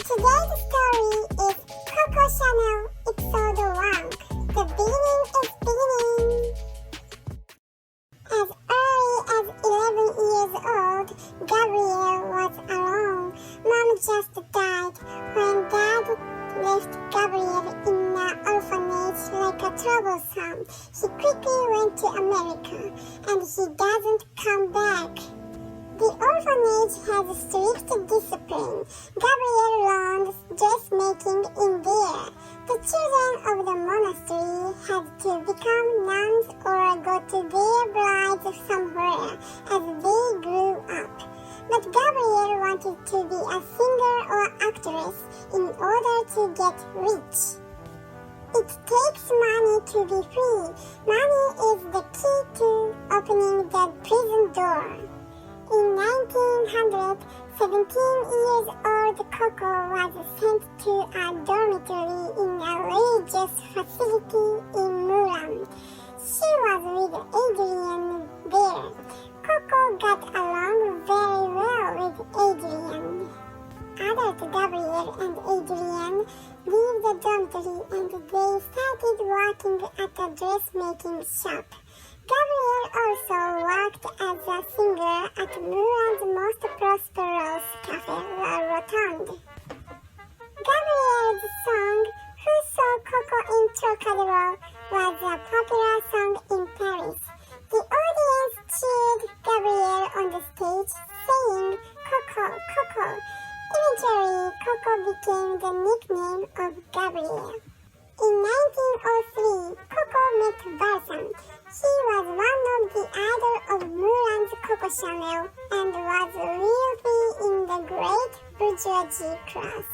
Today's story is COCO CHANEL episode 1. The beginning is beginning. As early as 11 years old, Gabriel was alone. Mom just died. When Dad left Gabriel in an orphanage like a troublesome, he quickly went to America, and he doesn't come back. The orphanage has strict discipline. Gabriel learned dressmaking in there. The children of the monastery had to become nuns or go to their brides somewhere as they grew up. But Gabriel wanted to be a singer or actress in order to get rich. It takes money to be free. Money is the key to opening the prison door. In 1900, 17-year-old COCO was sent to a dormitory in a religious facility in Mulan. She was with Adrian there. COCO got along very well with Adrian. Adult Gabriel and Adrian leave the dormitory and they started working at a dressmaking shop. Gabriel also worked as a singer at Mulan's most prosperous cafe, La Rotonde. Gabriel's song, Who Saw Coco in Trocadero, was a popular song in Paris. The audience cheered Gabriel on the stage, saying, Coco, Coco. Eventually, Coco became the nickname of Gabriel. In 1903, Coco met Balsam. He was one of the idols of Mulan's COCO CHANEL and was wealthy in the great bourgeoisie class.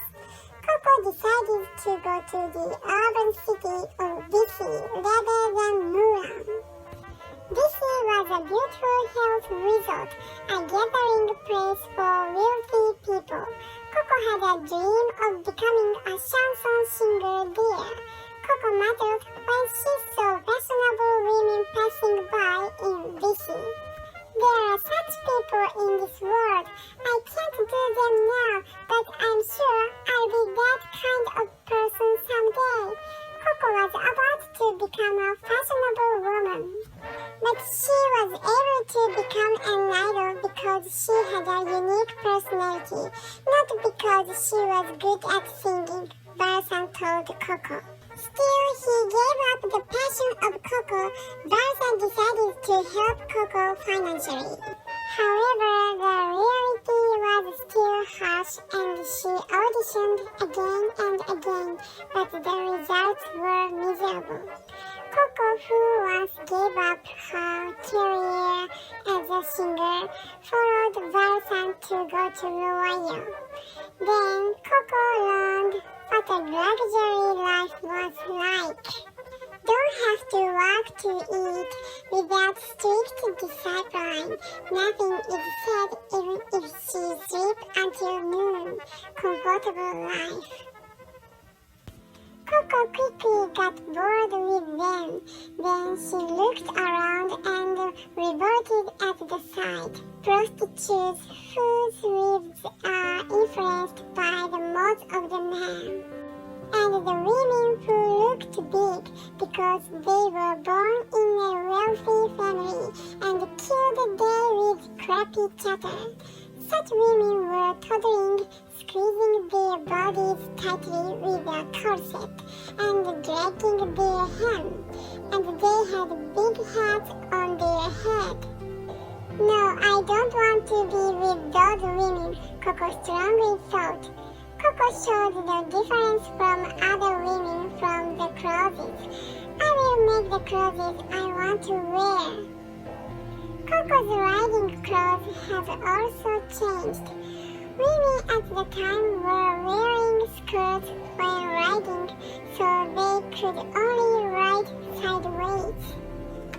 Coco decided to go to the urban city of DC rather than Mulan. DC was a beautiful health resort, a gathering place for wealthy people. Coco had a dream of becoming a chanson singer there. Coco marveled when she saw fashionable women passing by in DC. There are such people in this world. I can't do them now, but I'm sure I'll be that kind of person someday. Coco was about to become a fashionable woman. But she was able to become an idol because she had a unique personality, not because she was good at singing, Balsam told Coco. Still, he gave up the passion of Coco. Balsam decided to help Coco financially. However, the reality was still harsh and she auditioned again and again, but the results were miserable. Coco, who once gave up her career as a singer, followed Balsam to go to Royal. Then Coco learned what a luxury life was like. Don't have to work to eat. Without strict discipline, nothing is said even if she sleeps until noon. Comfortable life. Coco quickly got bored with them. Then she looked around and revolted at the sight. Prostitutes whose lives are influenced by the modes of the man. And the women who looked big because they were born in a wealthy family and killed the day with crappy chatter. Such women were toddling, squeezing their bodies tightly with a corset and dragging their hem, and they had big hats on their head. No, I don't want to be with those women, Coco strongly thought. Coco showed the difference from other women from the clothes. I will make the clothes I want to wear. Coco's riding clothes have also changed. Women at the time were wearing skirts when riding, so they could only ride sideways.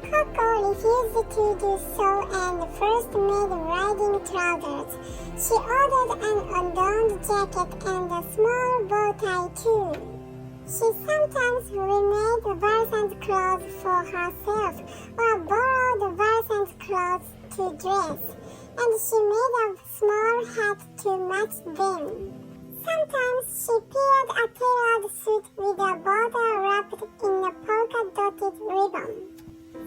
Coco refused to do so and first made riding trousers. She ordered an adorned jacket and a small bow tie too. She sometimes remade Balsam's clothes for herself or borrowed Balsam's clothes to dress, and she made a small hat to match them. Sometimes she peered a tailored suit with a border wrapped in a polka-dotted ribbon.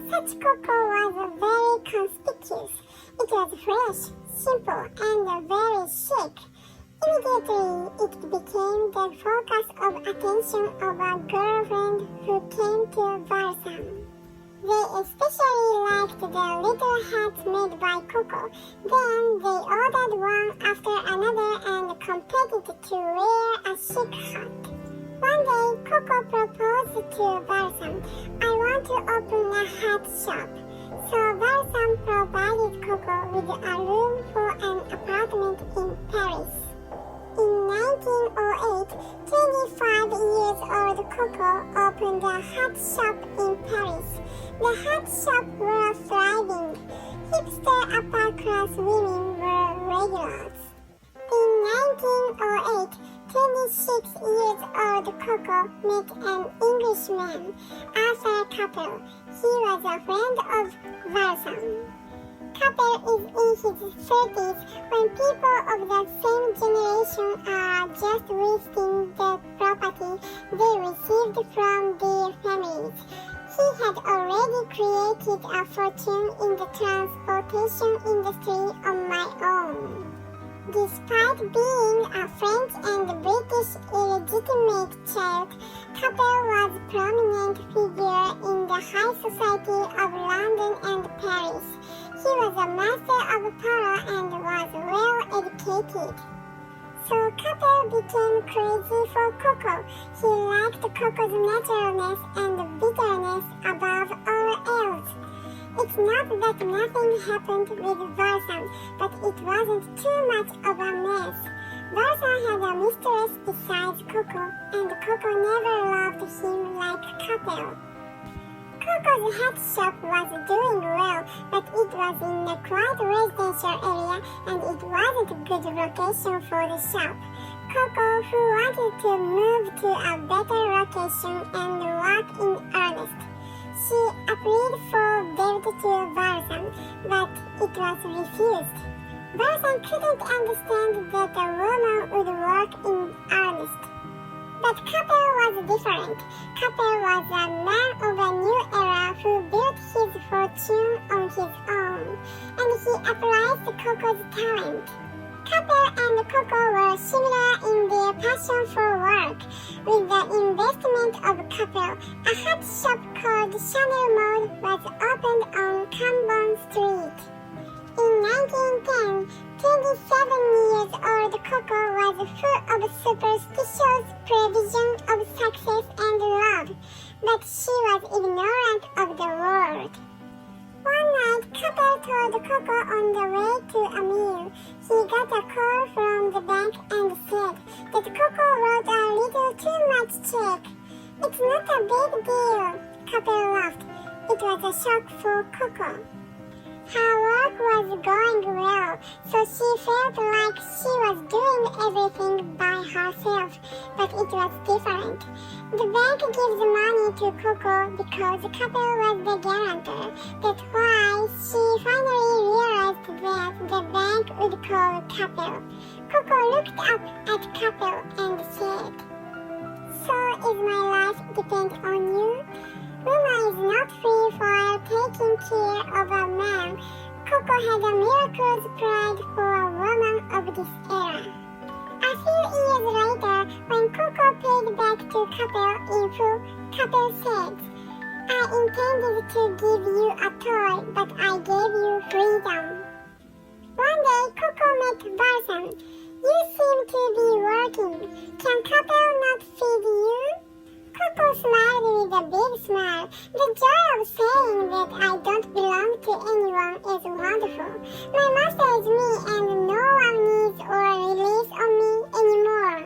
Such COCO was very conspicuous. It was fresh, simple, and very chic. Immediately, it became the focus of attention of a girlfriend who came to Balsam. They especially liked the little hats made by COCO. Then they ordered one after another and competed to wear a chic hat. One day, COCO proposed to Balsam, "I want to open a hat shop." So Balsam provided COCO with a room for an apartment in Paris. In 1908, 25-year-old COCO opened a hat shop in Paris. The hat shop were thriving. Hipster upper-class women were regulars. In 1908, 26-year-old COCO met an Englishman, Arthur Capel. He was a friend of Balsam. Capel is in his 30s. When people of the same generation are just wasting the property they received from their families. He had already created a fortune in the transportation industry on my own. Despite being a French and British illegitimate child, Capel was a prominent figure in the high society of London and Paris. He was a master of power and was well educated. So Capel became crazy for COCO. He liked COCO's naturalness and bitterness above all else. It's not that nothing happened with Balsam, but it wasn't too much of a mess. Balsam had a mistress besides COCO, and COCO never loved him like Capel. COCO's hat shop was doing well, but it was in a quiet residential area and it wasn't a good location for the shop. COCO, who wanted to move to a better location and work in earnest. She applied for debt to Balsam, but it was refused. Balsam couldn't understand that a woman would work in earnest. But Capel was different. Capel was a man of a new era who built his fortune on his own, and he applied COCO's talent. Capel and COCO were similar in their passion for work. With the investment of Capel, a hat shop called Chanel Mode was opened on Cambon Street. In 1910, 27-year-old COCO was full of superstitious prevision of success and love, but she was ignorant of the world. One night, Capel told COCO on the way to a meal. He got a call from the bank and said that COCO wrote a little too much check. "It's not a big deal," Capel laughed. It was a shock for COCO. Her work was going well, so she felt like she was doing everything by herself, but it was different. The bank gives money to COCO because Capel was the guarantor. That's why she finally realized that the bank would call Capel. COCO looked up at Capel and said, "So is my life depend on you? Woman is not free while taking care of a man." COCO had a miracle's pride for a woman of this era. A few years later, when COCO paid back to Capel in full, Capel said, "I intended to give you a toy, but I gave you freedom." One day, COCO met Balsam. "You seem to be working. Can Capel not feed you?" COCO smiled with a big smile. "The joy of saying that I don't belong to anyone is wonderful. My master is me and no one needs or relies on me anymore."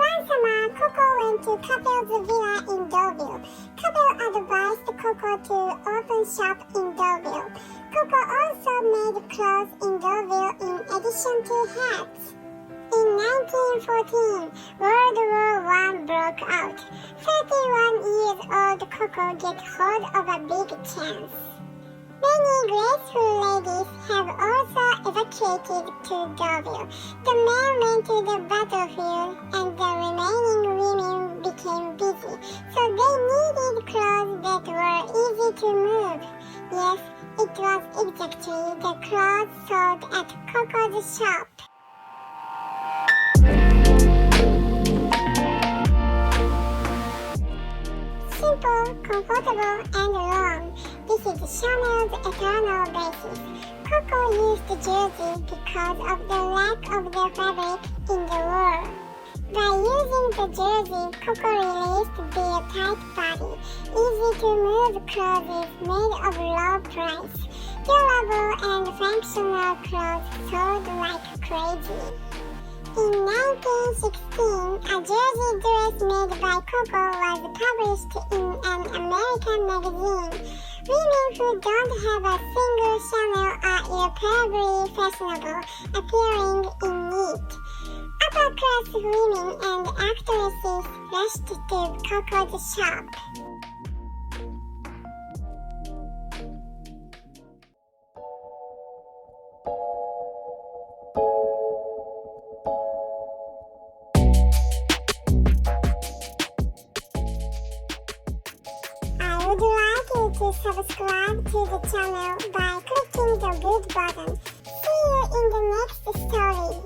One summer, COCO went to Capel's villa in Deauville. Capel advised COCO to open shop in Deauville. COCO also made clothes in Deauville in addition to hats. In 1914, World War I broke out. 31-year-old COCO get hold of a big chance. Many graceful ladies have also evacuated to Gabriel. The men went to the battlefield and the remaining women became busy, so they needed clothes that were easy to move. Yes, it was exactly the clothes sold at COCO's shop. Simple, comfortable, and warm. This is Chanel's eternal basis. COCO used jersey because of the lack of the fabric in the war. By using the jersey, COCO released their tight body, easy-to-move clothes made of low price. Durable and functional clothes sold like crazy. In 1916, a jersey dress made by COCO was published in an American magazine. Women who don't have a single Chanel are irreparably fashionable, appearing in neat. Upper-class women and actresses rushed to COCO's shop. I would like you to subscribe to the channel by clicking the good button. See you in the next story.